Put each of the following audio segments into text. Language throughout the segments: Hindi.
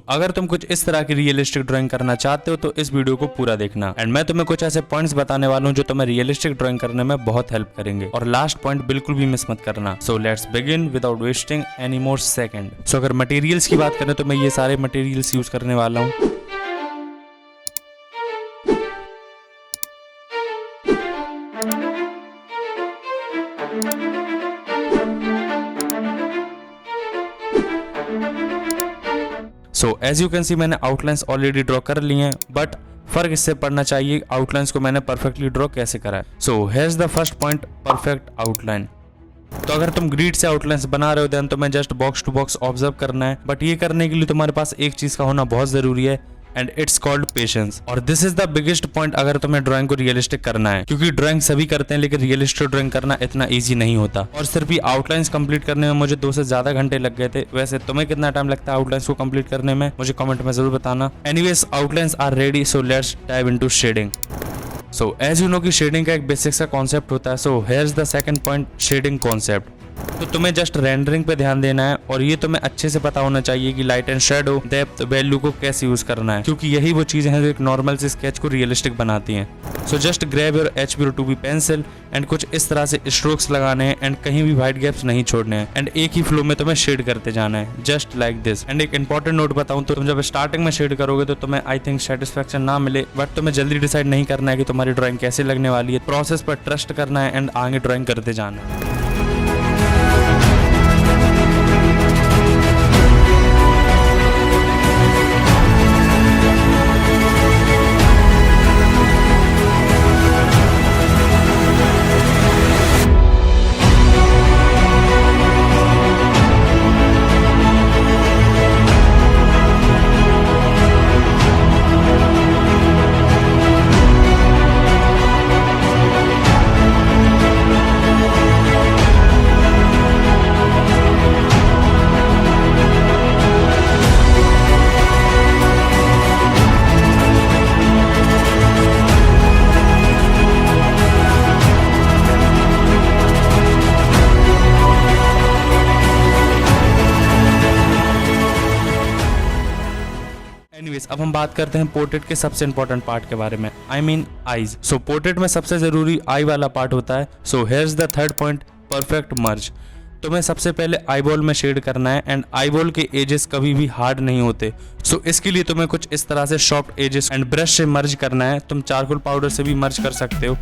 अगर तुम कुछ इस तरह की रियलिस्टिक ड्राइंग करना चाहते हो तो इस वीडियो को पूरा देखना एंड मैं तुम्हें कुछ ऐसे पॉइंट्स बताने वाला हूँ जो तुम्हें रियलिस्टिक ड्राइंग करने में बहुत हेल्प करेंगे और लास्ट पॉइंट बिल्कुल भी मिस मत करना। So let's begin without wasting any more second. So अगर मटेरियल्स की बात करें तो मैं ये सारे मटेरियल्स यूज करने वाला हूँ। So as you can see मैंने आउटलाइंस ऑलरेडी ड्रॉ कर लिए हैं, बट फर्क इससे पड़ना चाहिए आउटलाइंस को मैंने परफेक्टली ड्रॉ कैसे करा है। So here's the first point, perfect outline. तो अगर तुम ग्रिड से आउटलाइंस बना रहे हो देन तुम्हें just box to box observe करना है, बट ये करने के लिए तुम्हारे पास एक चीज का होना बहुत जरूरी है एंड इट्स कॉल्ड पेशेंस। और this is the biggest point अगर तुम्हें ड्राइंग को रियलिस्टिक करना है, क्योंकि ड्राइंग सभी करते हैं लेकिन रियलिस्टिक ड्राइंग करना इतना इजी नहीं होता। और सिर्फ ये आउटलाइंस कंप्लीट करने में मुझे 2 से ज्यादा घंटे लग गए थे। वैसे तुम्हें कितना टाइम लगता है आउटलाइंस को कंप्लीट करने में, मुझे कमेंट में जरूर बताना। Anyways outlines are ready, so let's dive into shading. So as you know कि शेडिंग का एक बेसिक सा कॉन्सेप्ट होता है। So here is the second point, shading concept. तो तुम्हें जस्ट रेंडरिंग पे ध्यान देना है और ये तुम्हें अच्छे से पता होना चाहिए कि light and shadow, depth, value को कैसे यूज करना है, क्योंकि यही वो चीजें हैं जो एक नॉर्मल से स्केच को रियलिस्टिक बनाती हैं। So just grab your HB2B pencil and कुछ इस तरह से स्ट्रोक्स लगाने हैं एंड कहीं भी व्हाइट गैप्स नहीं छोड़ने हैं एंड एक ही फ्लो में तुम्हें शेड करते जाना है, जस्ट लाइक दिस। एंड एक इंपॉर्टेंट नोट बताऊं तो तुम जब स्टार्टिंग में शेड करोगे तो तुम्हें आई थिंक सेटिस्फेक्शन ना मिले, बट तुम्हें जल्दी डिसाइड नहीं करना है कि तुम्हारी ड्राइंग कैसे लगने वाली है। प्रोसेस पर ट्रस्ट करना है एंड आगे ड्राइंग करते जाना है। एनीवेज अब हम बात करते हैं पोर्ट्रेट के सबसे इंपॉर्टेंट पार्ट के बारे में, I mean eyes. So portrait में सबसे जरूरी आई वाला पार्ट होता है। So here is the third point, perfect merge. तुम्हें सबसे पहले आईबॉल में शेड करना है एंड आईबॉल के एजेस कभी भी हार्ड नहीं होते। सो इसके लिए तुम्हें कुछ इस तरह से सॉफ्ट एजेस एंड ब्रश से मर्ज करना है। तुम चारकोल पाउडर से भी मर्ज कर सकते हो।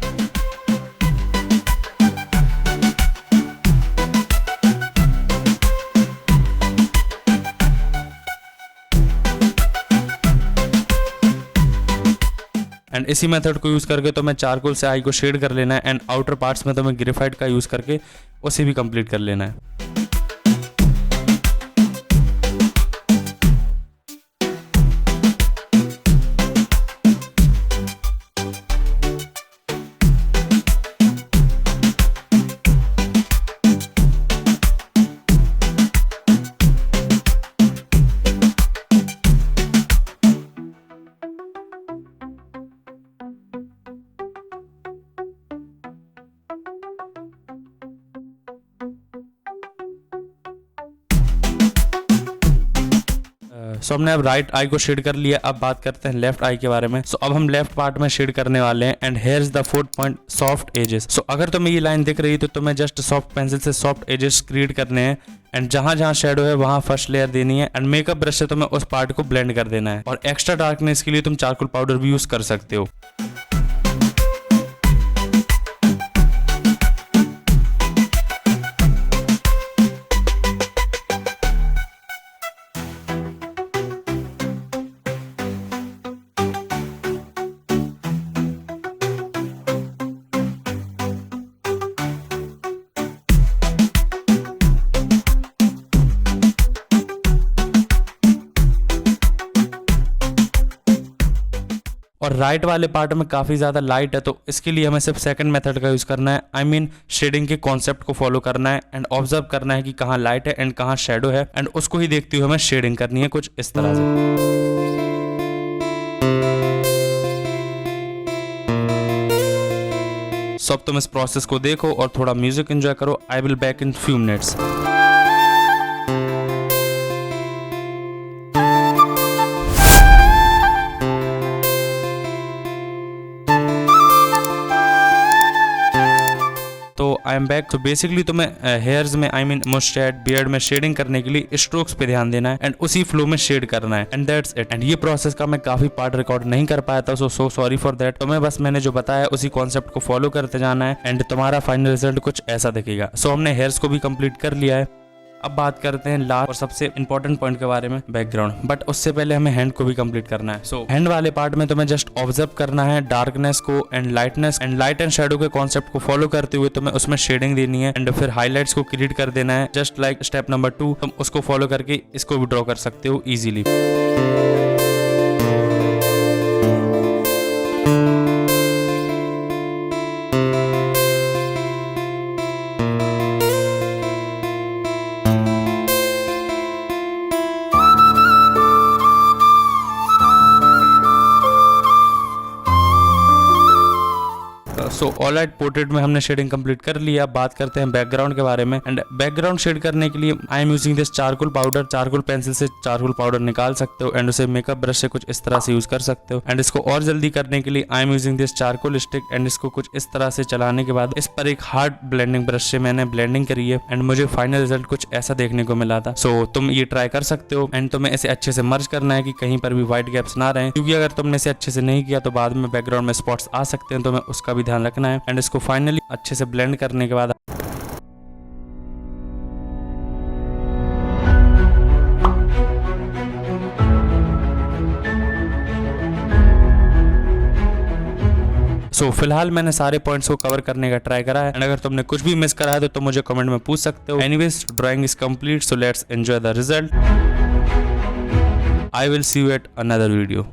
एंड इसी मेथड को यूज करके तुम्हें चारकोल से आई को शेड कर लेना है एंड आउटर पार्ट्स में तुम्हें ग्रेफाइट का यूज करके उसे भी कंप्लीट कर लेना है। सो हमने अब राइट आई को शेड कर लिया। अब बात करते हैं लेफ्ट आई के बारे में। सो अब हम लेफ्ट पार्ट में शेड करने वाले हैं and here is the fourth point, soft edges. So अगर तुम्हें ये लाइन दिख रही है तो तुम्हें जस्ट सॉफ्ट पेंसिल से सॉफ्ट एजेस क्रिएट करने हैं एंड जहां जहां शेडो है वहां फर्स्ट लेयर देनी है एंड मेकअप ब्रश से तुम्हें उस पार्ट को ब्लेंड कर देना है। और एक्स्ट्रा डार्कनेस के लिए तुम चारकोल पाउडर भी यूज कर सकते हो। और राइट वाले पार्ट में काफ़ी ज़्यादा लाइट है तो इसके लिए हमें सिर्फ सेकंड मेथड का यूज़ करना है। आई मीन शेडिंग के कॉन्सेप्ट को फॉलो करना है एंड ऑब्जर्व करना है कि कहाँ लाइट है एंड कहाँ शेडो है एंड उसको ही देखते हुए हमें शेडिंग करनी है कुछ इस तरह से। सो अब तुम इस प्रोसेस को देखो और थोड़ा म्यूजिक एंजॉय करो। I will back in few minutes. I am back. तो बेसिकली तुम्हें हेयर्स में आई मीन मुस्टैच बियर्ड में शेडिंग करने के लिए स्ट्रोक्स पे ध्यान देना है एंड उसी फ्लो में शेड करना है एंड दैट्स इट। एंड ये प्रोसेस का मैं काफी पार्ट रिकॉर्ड नहीं कर पाया था, सो सॉरी फॉर दैट। तो मैं बस मैंने जो बताया उसी कॉन्सेप्ट को फॉलो करते जाना है एंड तुम्हारा फाइनल रिजल्ट कुछ ऐसा दिखेगा। सो हमने हेयर्स को भी कंप्लीट कर लिया है। अब बात करते हैं लास्ट और सबसे इंपॉर्टेंट पॉइंट के बारे में, बैकग्राउंड। बट उससे पहले हमें हैंड को भी कंप्लीट करना है। सो हैंड वाले पार्ट में तुम्हें जस्ट ऑब्जर्व करना है डार्कनेस को and lightness and light and shadow के कॉन्सेप्ट को फॉलो करते हुए तुम्हें उसमें शेडिंग देनी है एंड फिर हाईलाइट्स को क्रिएट कर देना है। जस्ट लाइक स्टेप नंबर 2 तुम उसको फॉलो करके इसको भी ड्रॉ कर सकते हो इजीली। सो ऑलराइट, पोर्ट्रेट में हमने शेडिंग कंप्लीट कर लिया। बात करते हैं बैकग्राउंड के बारे में एंड बैकग्राउंड शेड करने के लिए I am using this charcoal powder. Charcoal pencil से चारकोल पाउडर निकाल सकते हो एंड उसे मेकअप ब्रश से कुछ इस तरह से यूज कर सकते हो। एंड इसको और जल्दी करने के लिए I am using this charcoal stick and इसको कुछ इस तरह से चलाने के बाद इस पर एक हार्ड ब्लेंडिंग ब्रश से मैंने ब्लेंडिंग करी है एंड मुझे फाइनल रिजल्ट कुछ ऐसा देखने को मिला था। सो तुम ये ट्राई कर सकते हो एंड तुम्हें इसे अच्छे से मर्ज करना है कि कहीं पर भी व्हाइट गैप्स ना रहे, क्योंकि अगर तुमने इसे अच्छे से नहीं किया तो बाद में बैकग्राउंड में स्पॉट्स आ सकते हैं। तो तुम्हें उसका भी ध्यान रखना है एंड इसको फाइनली अच्छे से ब्लेंड करने के बाद फिलहाल मैंने सारे पॉइंट्स को कवर करने का ट्राई करा है एंड अगर तुमने कुछ भी मिस करा है तो तुम मुझे कमेंट में पूछ सकते हो। Anyways, drawing is complete, so let's enjoy the result. I will see you at another video.